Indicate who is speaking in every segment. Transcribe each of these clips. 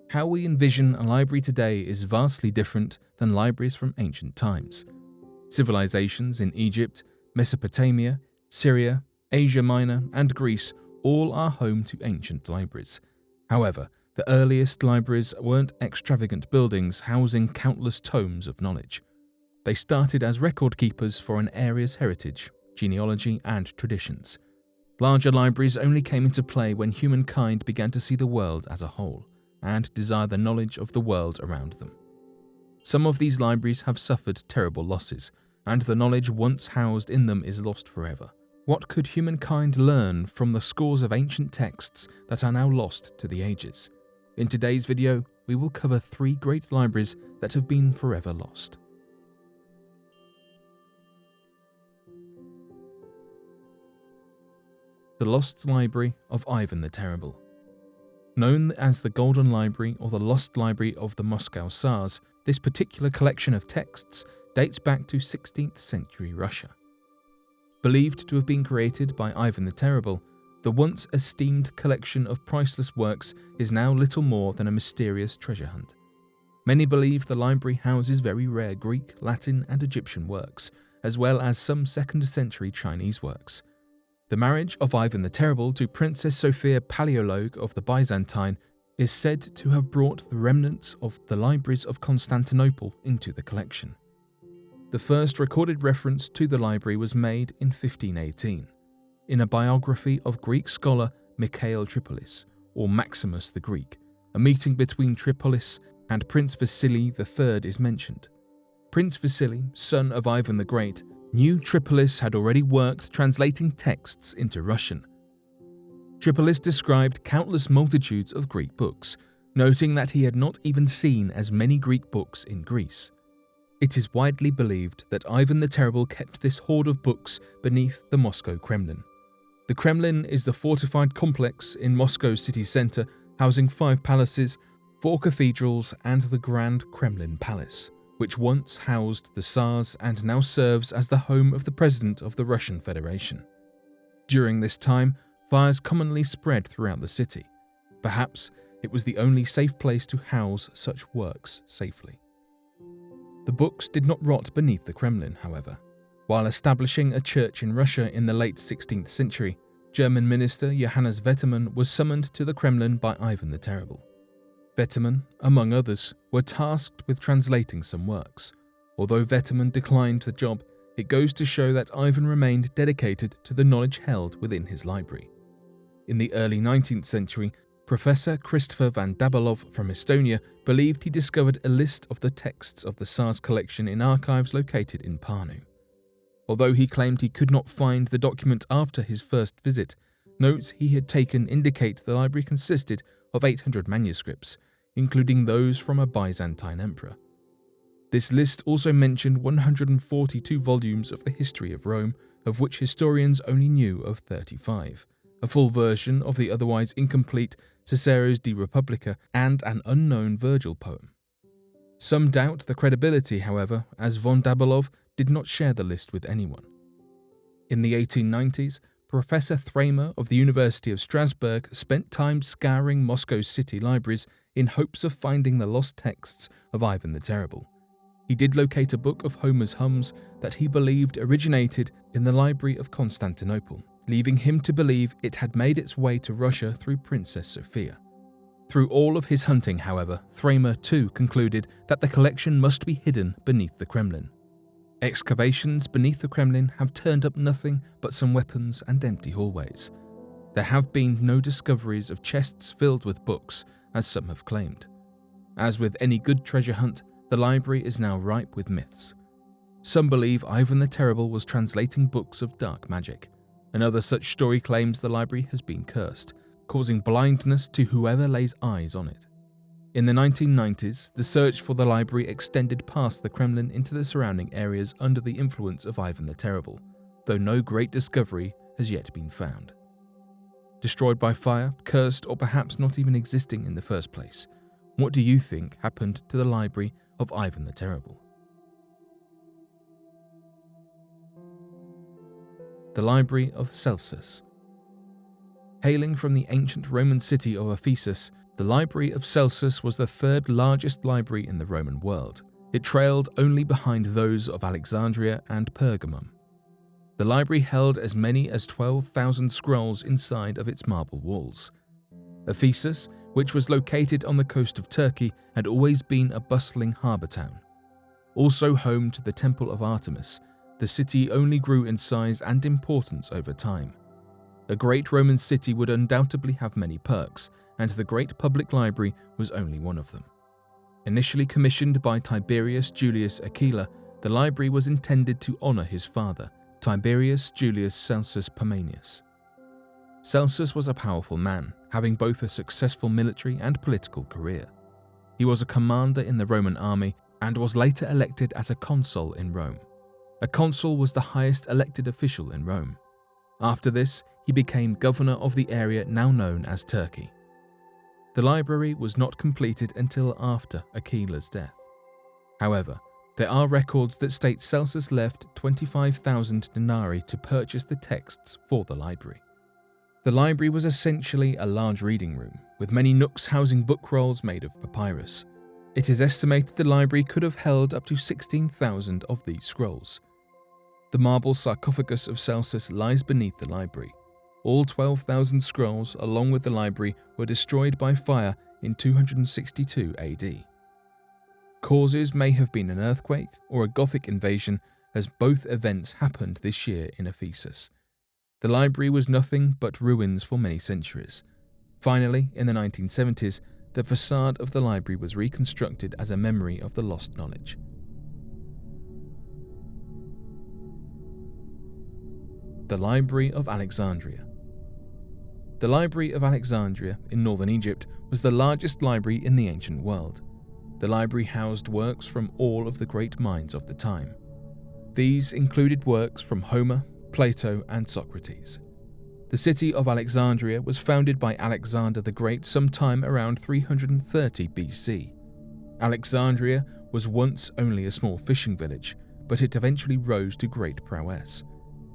Speaker 1: How we envision a library today is vastly different than libraries from ancient times. Civilizations in Egypt, Mesopotamia, Syria, Asia Minor, and Greece all are home to ancient libraries. However, the earliest libraries weren't extravagant buildings housing countless tomes of knowledge. They started as record keepers for an area's heritage, genealogy, and traditions. Larger libraries only came into play when humankind began to see the world as a whole and desire the knowledge of the world around them. Some of these libraries have suffered terrible losses, and the knowledge once housed in them is lost forever. What could humankind learn from the scores of ancient texts that are now lost to the ages? In today's video, we will cover 3 great libraries that have been forever lost. The Lost Library of Ivan the Terrible. Known as the Golden Library or the Lost Library of the Moscow Tsars, this particular collection of texts dates back to 16th century Russia. Believed to have been created by Ivan the Terrible, the once esteemed collection of priceless works is now little more than a mysterious treasure hunt. Many believe the library houses very rare Greek, Latin, and Egyptian works, as well as some 2nd century Chinese works. The marriage of Ivan the Terrible to Princess Sophia Paleologue of the Byzantine is said to have brought the remnants of the libraries of Constantinople into the collection. The first recorded reference to the library was made in 1518, in a biography of Greek scholar Mikhail Tripolis, or Maximus the Greek. A meeting between Tripolis and Prince Vasily III is mentioned. Prince Vasily, son of Ivan the Great, knew Tripolis had already worked translating texts into Russian. Tripolis described countless multitudes of Greek books, noting that he had not even seen as many Greek books in Greece. It is widely believed that Ivan the Terrible kept this hoard of books beneath the Moscow Kremlin. The Kremlin is the fortified complex in Moscow's city center, housing 5 palaces, 4 cathedrals, and the Grand Kremlin Palace, which once housed the Tsars and now serves as the home of the President of the Russian Federation. During this time, fires commonly spread throughout the city. Perhaps it was the only safe place to house such works safely. The books did not rot beneath the Kremlin, however. While establishing a church in Russia in the late 16th century, German minister Johannes Vettermann was summoned to the Kremlin by Ivan the Terrible. Vettermann, among others, were tasked with translating some works. Although Vettermann declined the job, it goes to show that Ivan remained dedicated to the knowledge held within his library. In the early 19th century, Professor Christopher van Dabalov from Estonia believed he discovered a list of the texts of the Tsar's collection in archives located in Parnu. Although he claimed he could not find the document after his first visit, notes he had taken indicate the library consisted of 800 manuscripts, including those from a Byzantine emperor. This list also mentioned 142 volumes of the history of Rome, of which historians only knew of 35, a full version of the otherwise incomplete Cicero's De Republica, and an unknown Virgil poem. Some doubt the credibility, however, as von Dabalov did not share the list with anyone. In the 1890s, Professor Thramer of the University of Strasbourg spent time scouring Moscow's city libraries in hopes of finding the lost texts of Ivan the Terrible. He did locate a book of Homer's hymns that he believed originated in the Library of Constantinople, leaving him to believe it had made its way to Russia through Princess Sophia. Through all of his hunting, however, Thramer too concluded that the collection must be hidden beneath the Kremlin. Excavations beneath the Kremlin have turned up nothing but some weapons and empty hallways. There have been no discoveries of chests filled with books, as some have claimed. As with any good treasure hunt, the library is now ripe with myths. Some believe Ivan the Terrible was translating books of dark magic. Another such story claims the library has been cursed, causing blindness to whoever lays eyes on it. In the 1990s, the search for the library extended past the Kremlin into the surrounding areas under the influence of Ivan the Terrible, though no great discovery has yet been found. Destroyed by fire, cursed, or perhaps not even existing in the first place, what do you think happened to the library of Ivan the Terrible? The Library of Celsus. Hailing from the ancient Roman city of Ephesus, The Library of Celsus was the third largest library in the Roman world. It trailed only behind those of Alexandria and Pergamum. The library held as many as 12,000 scrolls inside of its marble walls. Ephesus, which was located on the coast of Turkey, had always been a bustling harbour town. Also home to the Temple of Artemis, the city only grew in size and importance over time. A great Roman city would undoubtedly have many perks, and the great public library was only one of them. Initially commissioned by Tiberius Julius Aquila, the library was intended to honour his father, Tiberius Julius Celsus Parmenius. Celsus was a powerful man, having both a successful military and political career. He was a commander in the Roman army and was later elected as a consul in Rome. A consul was the highest elected official in Rome. After this, he became governor of the area now known as Turkey. The library was not completed until after Aquila's death. However, there are records that state Celsus left 25,000 denarii to purchase the texts for the library. The library was essentially a large reading room, with many nooks housing book rolls made of papyrus. It is estimated the library could have held up to 16,000 of these scrolls. The marble sarcophagus of Celsus lies beneath the library. All 12,000 scrolls, along with the library, were destroyed by fire in 262 AD. Causes may have been an earthquake or a Gothic invasion, as both events happened this year in Ephesus. The library was nothing but ruins for many centuries. Finally, in the 1970s, the facade of the library was reconstructed as a memory of the lost knowledge. The Library of Alexandria. The Library of Alexandria in northern Egypt was the largest library in the ancient world. The library housed works from all of the great minds of the time. These included works from Homer, Plato, and Socrates. The city of Alexandria was founded by Alexander the Great sometime around 330 BC. Alexandria was once only a small fishing village, but it eventually rose to great prowess.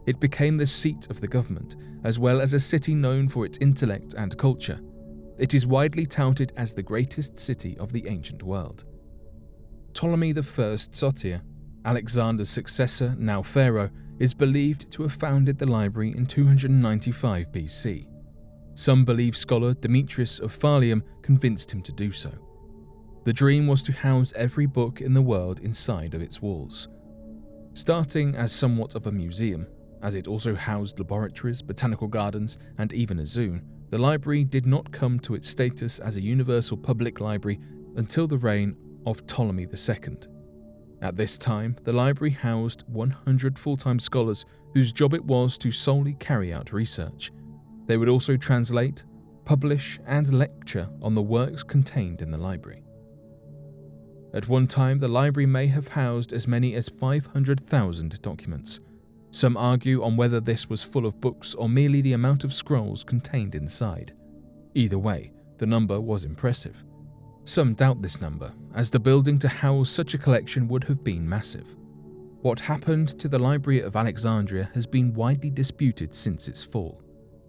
Speaker 1: It became the seat of the government, as well as a city known for its intellect and culture. It is widely touted as the greatest city of the ancient world. Ptolemy I Soter, Alexander's successor, now pharaoh, is believed to have founded the library in 295 BC. Some believe scholar Demetrius of Phaleum convinced him to do so. The dream was to house every book in the world inside of its walls. Starting as somewhat of a museum, as it also housed laboratories, botanical gardens, and even a zoo, the library did not come to its status as a universal public library until the reign of Ptolemy II. At this time, the library housed 100 full-time scholars whose job it was to solely carry out research. They would also translate, publish, and lecture on the works contained in the library. At one time, the library may have housed as many as 500,000 documents. Some argue on whether this was full of books or merely the amount of scrolls contained inside. Either way, the number was impressive. Some doubt this number, as the building to house such a collection would have been massive. What happened to the Library of Alexandria has been widely disputed since its fall.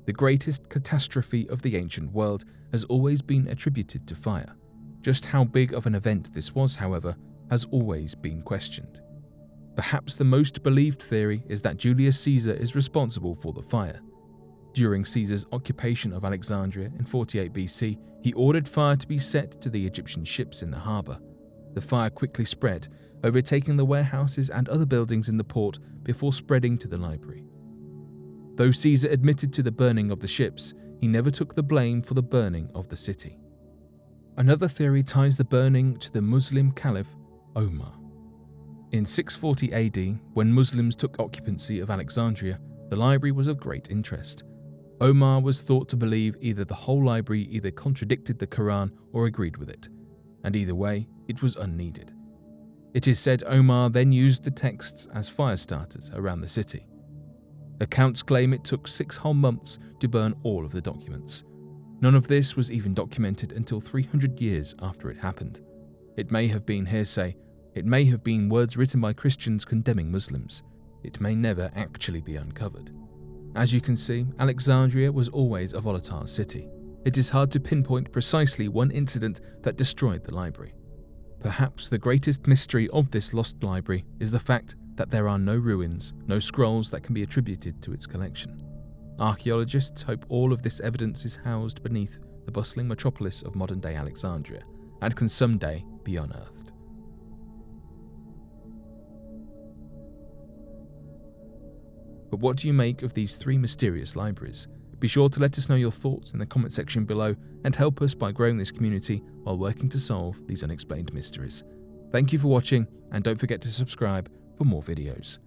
Speaker 1: The greatest catastrophe of the ancient world has always been attributed to fire. Just how big of an event this was, however, has always been questioned. Perhaps the most believed theory is that Julius Caesar is responsible for the fire. During Caesar's occupation of Alexandria in 48 BC, he ordered fire to be set to the Egyptian ships in the harbour. The fire quickly spread, overtaking the warehouses and other buildings in the port before spreading to the library. Though Caesar admitted to the burning of the ships, he never took the blame for the burning of the city. Another theory ties the burning to the Muslim caliph Omar. In 640 AD, when Muslims took occupancy of Alexandria, the library was of great interest. Omar was thought to believe either the whole library either contradicted the Quran or agreed with it, and either way, it was unneeded. It is said Omar then used the texts as fire starters around the city. Accounts claim it took 6 whole months to burn all of the documents. None of this was even documented until 300 years after it happened. It may have been hearsay. It may have been words written by Christians condemning Muslims. It may never actually be uncovered. As you can see, Alexandria was always a volatile city. It is hard to pinpoint precisely one incident that destroyed the library. Perhaps the greatest mystery of this lost library is the fact that there are no ruins, no scrolls that can be attributed to its collection. Archaeologists hope all of this evidence is housed beneath the bustling metropolis of modern-day Alexandria and can someday be unearthed. But what do you make of these 3 mysterious libraries? Be sure to let us know your thoughts in the comment section below and help us by growing this community while working to solve these unexplained mysteries. Thank you for watching, and don't forget to subscribe for more videos.